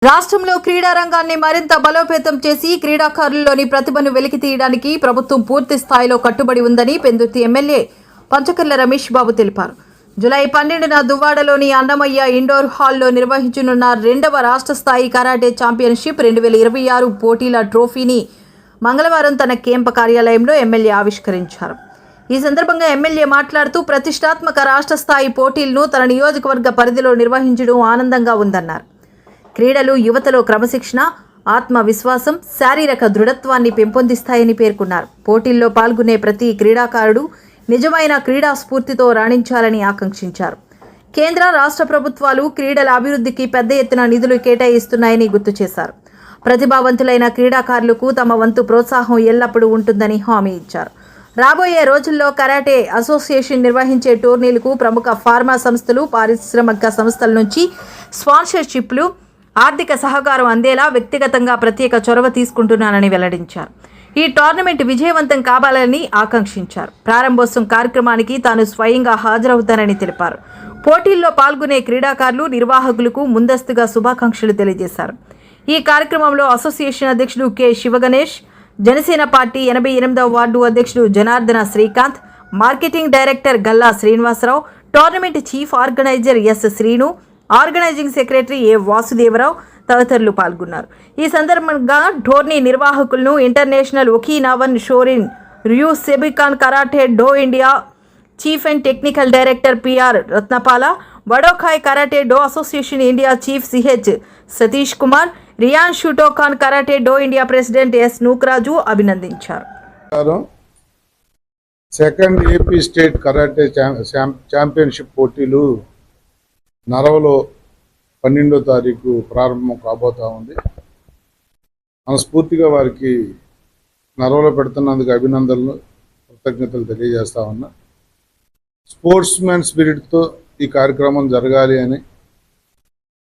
రాష్ట్రంలో క్రీడా రంగాన్ని మరింత బలోపేతం చేసి క్రీడాకారుల్లోని ప్రతిభను వెలికితీయడానికి ప్రభుత్వం పూర్తి స్థాయిలో కట్టుబడి ఉందని పెందుర్తి ఎమ్మెల్యే పంచకర్ల రమేష్ బాబు తెలిపారు. జూలై 12న దువ్వాడలోని అన్నమయ్య ఇండోర్ హాల్లో నిర్వహించనున్న 2వ రాష్ట్ర స్థాయి కరాటే ఛాంపియన్షిప్ 2026 పోటీల ట్రోఫీని మంగళవారం తన క్యాంప్ కార్యాలయంలో ఎమ్మెల్యే ఆవిష్కరించారు. ఈ సందర్భంగా ఎమ్మెల్యే మాట్లాడుతూ ప్రతిష్టాత్మక రాష్ట్ర స్థాయి పోటీలను తన నియోజకవర్గ పరిధిలో నిర్వహించడం ఆనందంగా ఉందన్నారు. క్రీడలు యువతలో క్రమశిక్షణ, ఆత్మవిశ్వాసం, శారీరక దృఢత్వాన్ని పెంపొందిస్తాయని పేర్కొన్నారు. పోటీల్లో పాల్గొనే ప్రతి క్రీడాకారుడు నిజమైన క్రీడా స్ఫూర్తితో రాణించాలని ఆకాంక్షించారు. కేంద్ర రాష్ట్ర ప్రభుత్వాలు క్రీడల అభివృద్ధికి పెద్ద ఎత్తున నిధులు కేటాయిస్తున్నాయని గుర్తు చేశారు. ప్రతిభావంతులైన క్రీడాకారులకు తమ వంతు ప్రోత్సాహం ఎల్లప్పుడూ ఉంటుందని హామీ ఇచ్చారు. రాబోయే రోజుల్లో కరాటే అసోసియేషన్ నిర్వహించే టోర్నీలకు ప్రముఖ ఫార్మా సంస్థలు, పారిశ్రామిక సంస్థల నుంచి స్పాన్సర్షిప్లు, ఆర్థిక సహకారం అందేలా వ్యక్తిగతంగా ప్రత్యేక చొరవ తీసుకుంటున్నానని వెల్లడించారు. ఈ టోర్నమెంట్ విజయవంతం కావాలని ఆకాంక్షించారు. ప్రారంభోత్సవం కార్యక్రమానికి తాను స్వయంగా హాజరవుతానని తెలిపారు. పోటీల్లో పాల్గొనే క్రీడాకారులు, నిర్వాహకులకు ముందస్తుగా శుభాకాంక్షలు తెలియజేశారు. ఈ కార్యక్రమంలో అసోసియేషన్ అధ్యక్షుడు కె శివగణేష్, జనసేన పార్టీ 88వ వార్డు అధ్యక్షుడు Janardhana Srikanth, marketing director Galla Srinivasarao, tournament chief organizer S Srinu, organizing secretary A Vasudevarao తదితరులు పాల్గొన్నారు. ఈ సందర్భంగా టోర్నీ నిర్వాహకులను international Okinawan Shorin Ryu Seibukan karate do India chief and technical director PR Ratnapala, Wadokai karate do association India chief CH Satish Kumar, రియాన్ Shotokan karate do India president S Nookaraju అభినందించారు. Second AP state karate championship పోటీలు నరవలో 12వ తారీఖు ప్రారంభం కాబోతా ఉంది. మనస్ఫూర్తిగా వారికి నరవలో పెడుతున్నందుకు అభినందనలు, కృతజ్ఞతలు తెలియజేస్తా ఉన్నా. స్పోర్ట్స్ మ్యాన్ స్పిరిట్తో ఈ కార్యక్రమం జరగాలి అని,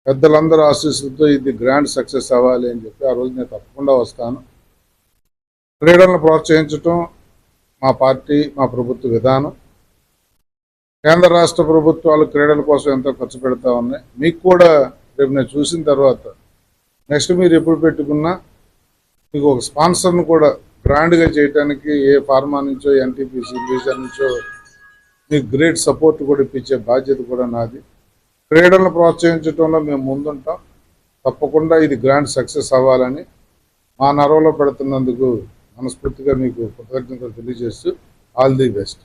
పెద్దలందరూ ఆశీస్సులతో ఇది గ్రాండ్ సక్సెస్ అవ్వాలి అని చెప్పి ఆ రోజు నేను తప్పకుండా వస్తాను. క్రీడలను ప్రోత్సహించడం మా పార్టీ, మా ప్రభుత్వ విధానం. కేంద్ర రాష్ట్ర ప్రభుత్వాలు క్రీడల కోసం ఎంతో ఖర్చు పెడతా ఉన్నాయి. మీకు కూడా రేపు నేను చూసిన తర్వాత నెక్స్ట్ మీరు ఎప్పుడు పెట్టుకున్నా మీకు ఒక స్పాన్సర్ను కూడా గ్రాండ్గా చేయడానికి ఏ ఫార్మా నుంచో, ఎన్టీపీసీ బీజర్ నుంచో మీకు గ్రేట్ సపోర్ట్ కూడా ఇప్పించే బాధ్యత కూడా నాది. క్రీడలను ప్రోత్సహించడంలో మేము ముందుంటాం. తప్పకుండా ఇది గ్రాండ్ సక్సెస్ అవ్వాలని మా నరవలో పెడుతున్నందుకు మనస్ఫూర్తిగా మీకు కృతజ్ఞతలు తెలియజేస్తూ ఆల్ ది బెస్ట్.